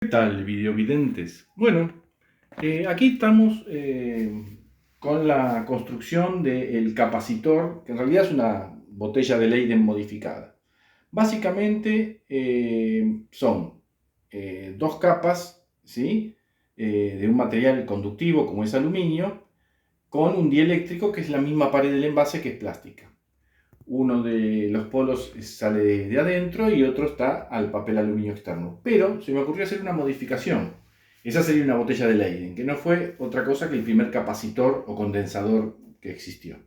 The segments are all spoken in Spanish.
¿Qué tal, videovidentes? Bueno, aquí estamos con la construcción del capacitor, que en realidad es una botella de Leyden modificada. Básicamente son dos capas, ¿sí? De un material conductivo como es aluminio, con un dieléctrico que es la misma pared del envase que es plástica. Uno de los polos sale de adentro y otro está al papel aluminio externo. Pero se me ocurrió hacer una modificación. Esa sería una botella de Leyden, que no fue otra cosa que el primer capacitor o condensador que existió.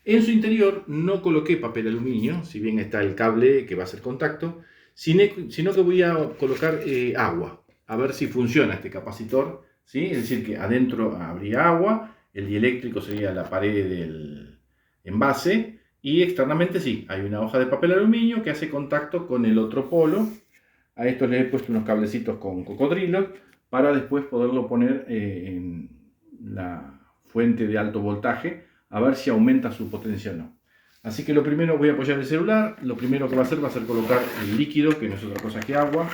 En su interior no coloqué papel aluminio, si bien está el cable que va a hacer contacto, sino que voy a colocar agua, a ver si funciona este capacitor, ¿sí? Es decir, que adentro habría agua, el dieléctrico sería la pared del envase, y externamente sí, hay una hoja de papel aluminio que hace contacto con el otro polo. A esto le he puesto unos cablecitos con cocodrilos para después poderlo poner en la fuente de alto voltaje, a ver si aumenta su potencia o no. Así que lo primero, voy a apoyar el celular. Lo primero que va a hacer colocar el líquido, que no es otra cosa que agua,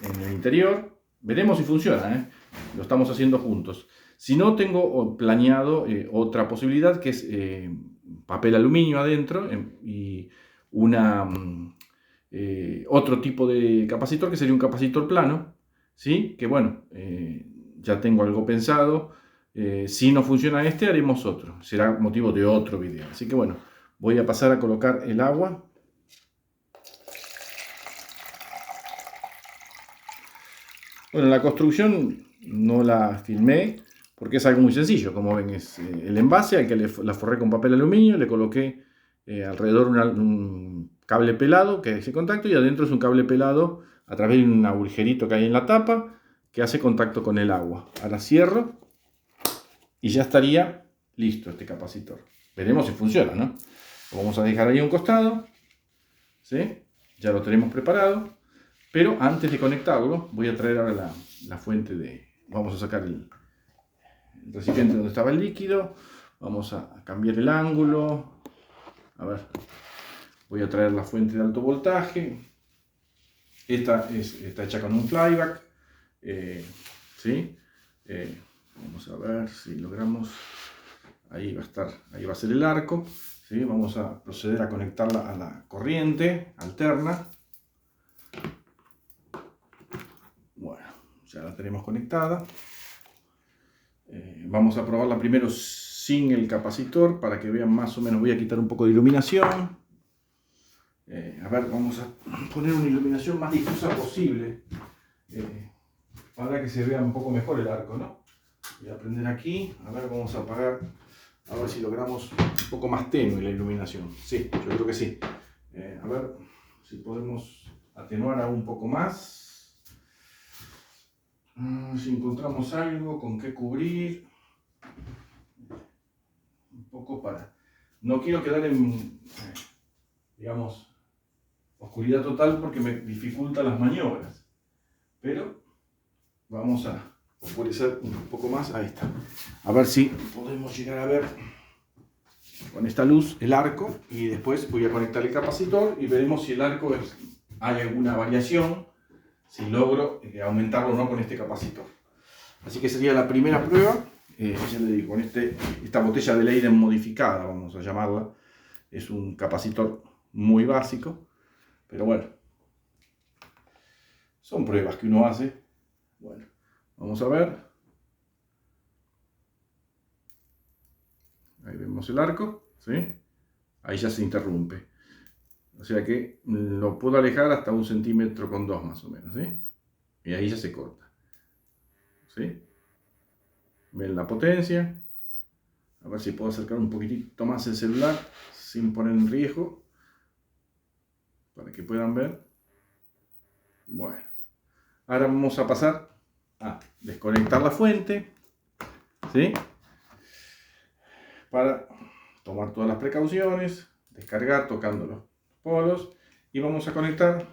en el interior. Veremos si funciona, ¿eh? Lo estamos haciendo juntos. Si no, tengo planeado otra posibilidad, que es papel aluminio adentro y otro tipo de capacitor, que sería un capacitor plano, ¿sí? Que bueno, ya tengo algo pensado. Si no funciona este, haremos otro. Será motivo de otro video. Así que bueno, voy a pasar a colocar el agua. Bueno, la construcción no la filmé porque es algo muy sencillo. Como ven, es el envase al que la forré con papel aluminio, le coloqué alrededor un cable pelado que hace contacto, y adentro es un cable pelado a través de un agujerito que hay en la tapa que hace contacto con el agua. Ahora cierro y ya estaría listo este capacitor. Veremos si funciona, ¿no? Lo vamos a dejar ahí a un costado, ¿sí? Ya lo tenemos preparado. Pero antes de conectarlo, voy a traer ahora la fuente de... Vamos a sacar el recipiente donde estaba el líquido. Vamos a cambiar el ángulo. A ver, voy a traer la fuente de alto voltaje. Esta está hecha con un flyback. ¿Sí? Vamos a ver si logramos... Ahí va a estar, ahí va a ser el arco. ¿Sí? Vamos a proceder a conectarla a la corriente alterna. Bueno, ya la tenemos conectada. Vamos a probarla primero sin el capacitor para que vean más o menos. Voy a quitar un poco de iluminación. A ver, vamos a poner una iluminación más difusa posible para que se vea un poco mejor el arco, ¿no? Voy a prender aquí. A ver, vamos a apagar. A ver si logramos un poco más tenue la iluminación. Sí, yo creo que sí. A ver si podemos atenuar aún un poco más. Si encontramos algo con qué cubrir. Un poco para... No quiero quedar en, digamos, oscuridad total porque me dificulta las maniobras. Pero vamos a oscurecer un poco más. Ahí está. A ver si podemos llegar a ver con esta luz el arco. Y después voy a conectar el capacitor y veremos si el arco hay alguna variación. Si logro aumentarlo o no con este capacitor. Así que sería la primera prueba. Ya le digo, con esta botella de Leyden modificada, vamos a llamarla. Es un capacitor muy básico, pero bueno, son pruebas que uno hace. Bueno, vamos a ver. Ahí vemos el arco, ¿sí? Ahí ya se interrumpe. O sea que lo puedo alejar hasta 1,2 centímetros más o menos, ¿sí? Y ahí ya se corta, ¿sí? Ven la potencia. A ver si puedo acercar un poquitito más el celular sin poner en riesgo, para que puedan ver. Bueno, ahora vamos a pasar a desconectar la fuente, ¿sí? Para tomar todas las precauciones, descargar tocando los polos, y vamos a conectar.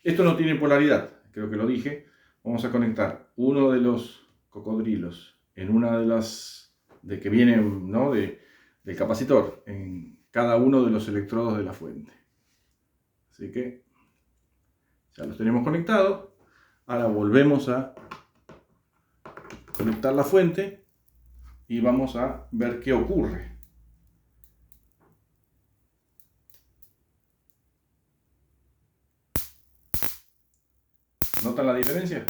Esto no tiene polaridad, creo que lo dije. Vamos a conectar uno de los cocodrilos en una de las que vienen, ¿no?, del capacitor, en cada uno de los electrodos de la fuente. Así que ya los tenemos conectados. Ahora volvemos a conectar la fuente y vamos a ver qué ocurre. ¿Notan la diferencia?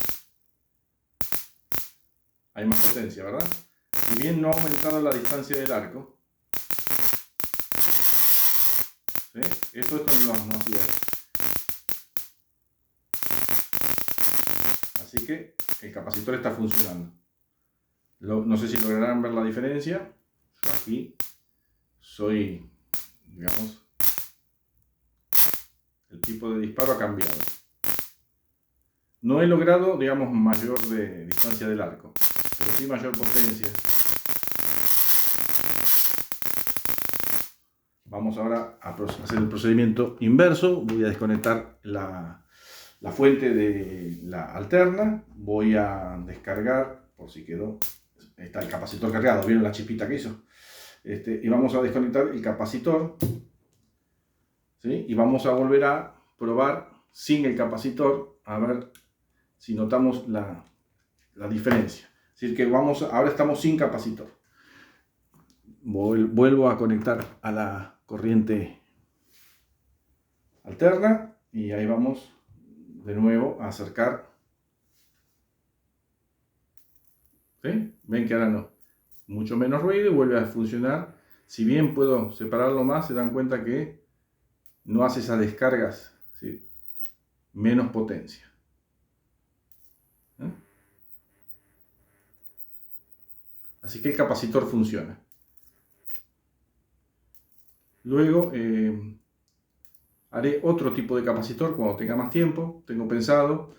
Hay más potencia, ¿verdad? Si bien no ha aumentado la distancia del arco, ¿sí? Esto no hacía eso. Así que el capacitor está funcionando. No sé si lograrán ver la diferencia. Yo aquí soy, digamos, el tipo de disparo ha cambiado. No he logrado, digamos, mayor de distancia del arco, pero sí mayor potencia. Vamos ahora a hacer el procedimiento inverso. Voy a desconectar la fuente de la alterna. Voy a descargar, por si quedó, está el capacitor cargado. ¿Vieron la chispita que hizo? Y vamos a desconectar el capacitor, ¿sí? Y vamos a volver a probar sin el capacitor, a ver si notamos la diferencia. Es decir, que ahora estamos sin capacitor. Vuelvo a conectar a la corriente alterna y ahí vamos de nuevo a acercar. ¿Sí? Ven que ahora no, mucho menos ruido y vuelve a funcionar. Si bien puedo separarlo más, se dan cuenta que no hace esas descargas, ¿sí? Menos potencia. Así que el capacitor funciona. Luego haré otro tipo de capacitor cuando tenga más tiempo. Tengo pensado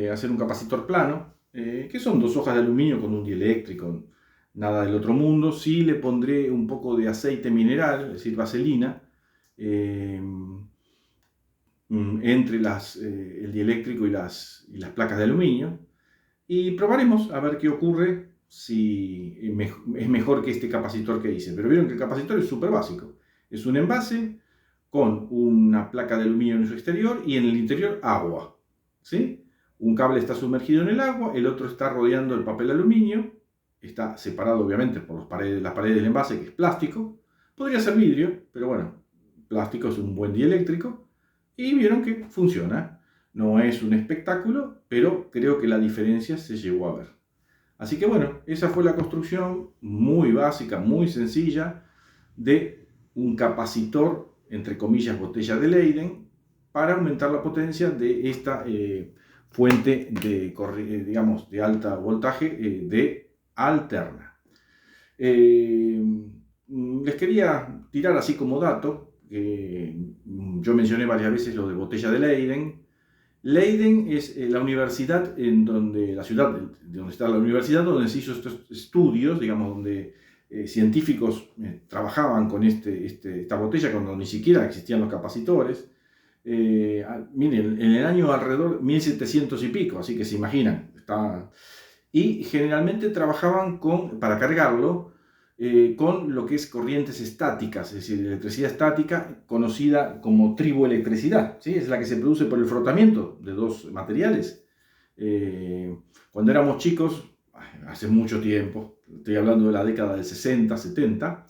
hacer un capacitor plano, que son 2 hojas de aluminio con un dieléctrico, nada del otro mundo. Sí le pondré un poco de aceite mineral, es decir, vaselina, entre el dieléctrico y las placas de aluminio. Y probaremos a ver qué ocurre, si es mejor que este capacitor que hice. Pero vieron que el capacitor es súper básico. Es un envase con una placa de aluminio en su exterior y en el interior agua, ¿sí? Un cable está sumergido en el agua, el otro está rodeando el papel aluminio. Está separado obviamente por las paredes del envase, que es plástico. Podría ser vidrio, pero bueno, plástico es un buen dieléctrico. Y vieron que funciona. No es un espectáculo, pero creo que la diferencia se llegó a ver. Así que bueno, esa fue la construcción muy básica, muy sencilla, de un capacitor, entre comillas, botella de Leyden, para aumentar la potencia de esta fuente de, digamos, de alta voltaje de alterna. Les quería tirar así como dato, yo mencioné varias veces lo de botella de Leyden. Leiden es la universidad la ciudad donde está la universidad, donde se hizo estos estudios, digamos, donde científicos trabajaban con esta botella cuando ni siquiera existían los capacitores. Miren, en el año alrededor 1700 y pico, así que se imaginan. Y generalmente trabajaban para cargarlo, con lo que es corrientes estáticas, es decir, electricidad estática, conocida como triboelectricidad, ¿sí? Es la que se produce por el frotamiento de 2 materiales. Cuando éramos chicos, hace mucho tiempo, estoy hablando de la década del 60, 70,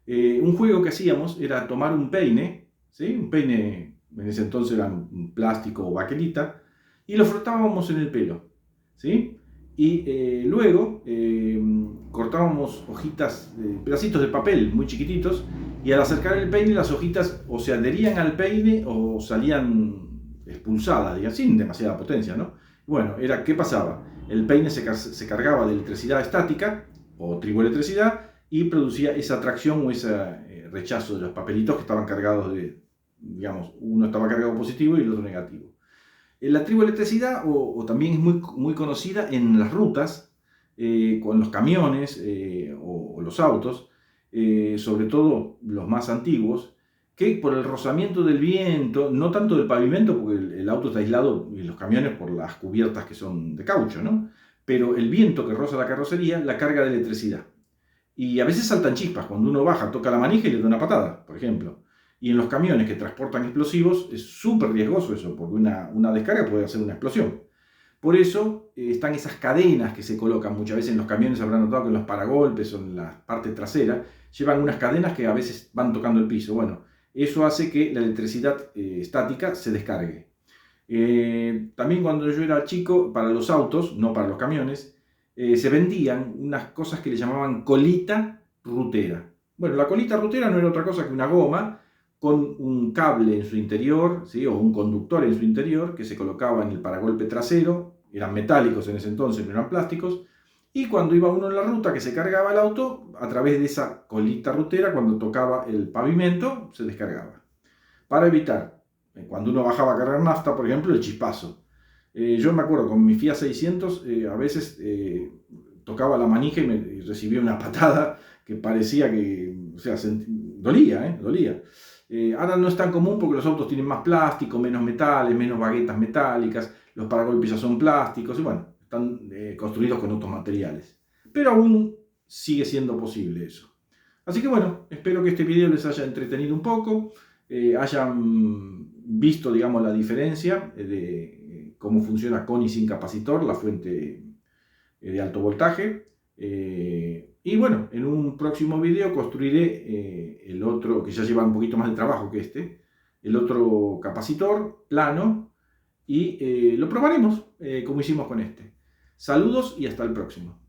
un juego que hacíamos era tomar un peine, ¿sí? Un peine, en ese entonces era un plástico o baquelita, y lo frotábamos en el pelo, ¿sí? Y luego cortábamos hojitas, pedacitos de papel muy chiquititos, y al acercar el peine las hojitas o se adherían al peine o salían expulsadas, digamos, sin demasiada potencia, ¿no? Bueno, ¿qué pasaba? El peine se cargaba de electricidad estática o triboelectricidad y producía esa atracción o ese rechazo de los papelitos que estaban cargados digamos, uno estaba cargado positivo y el otro negativo. La triboelectricidad o también es muy conocida en las rutas, con los camiones o los autos, sobre todo los más antiguos, que por el rozamiento del viento, no tanto del pavimento, porque el auto está aislado y los camiones por las cubiertas que son de caucho, ¿no? Pero el viento que roza la carrocería la carga de electricidad. Y a veces saltan chispas, cuando uno baja, toca la manija y le da una patada, por ejemplo. Y en los camiones que transportan explosivos es súper riesgoso eso, porque una descarga puede hacer una explosión. Por eso están esas cadenas que se colocan muchas veces en los camiones. Habrán notado que en los paragolpes o en la parte trasera llevan unas cadenas que a veces van tocando el piso. Bueno, eso hace que la electricidad estática se descargue. También cuando yo era chico, para los autos, no para los camiones, se vendían unas cosas que le llamaban colita rutera. Bueno, la colita rutera no era otra cosa que una goma con un cable en su interior, ¿sí? O un conductor en su interior que se colocaba en el paragolpe trasero. Eran metálicos en ese entonces, no eran plásticos. Y cuando iba uno en la ruta que se cargaba el auto, a través de esa colita rutera, cuando tocaba el pavimento, se descargaba. Para evitar, cuando uno bajaba a cargar nafta, por ejemplo, el chispazo. Yo me acuerdo, con mi Fiat 600, a veces tocaba la manija y recibía una patada que parecía que, o sea, dolía, dolía. Ahora no es tan común porque los autos tienen más plástico, menos metales, menos baguetas metálicas, los paragolpes ya son plásticos y bueno, están construidos con otros materiales. Pero aún sigue siendo posible eso. Así que bueno, espero que este video les haya entretenido un poco, hayan visto, digamos, la diferencia de cómo funciona con y sin capacitor, la fuente de alto voltaje. Y bueno, en un próximo video construiré el otro, que ya lleva un poquito más de trabajo que este, el otro capacitor plano y lo probaremos como hicimos con este. Saludos y hasta el próximo.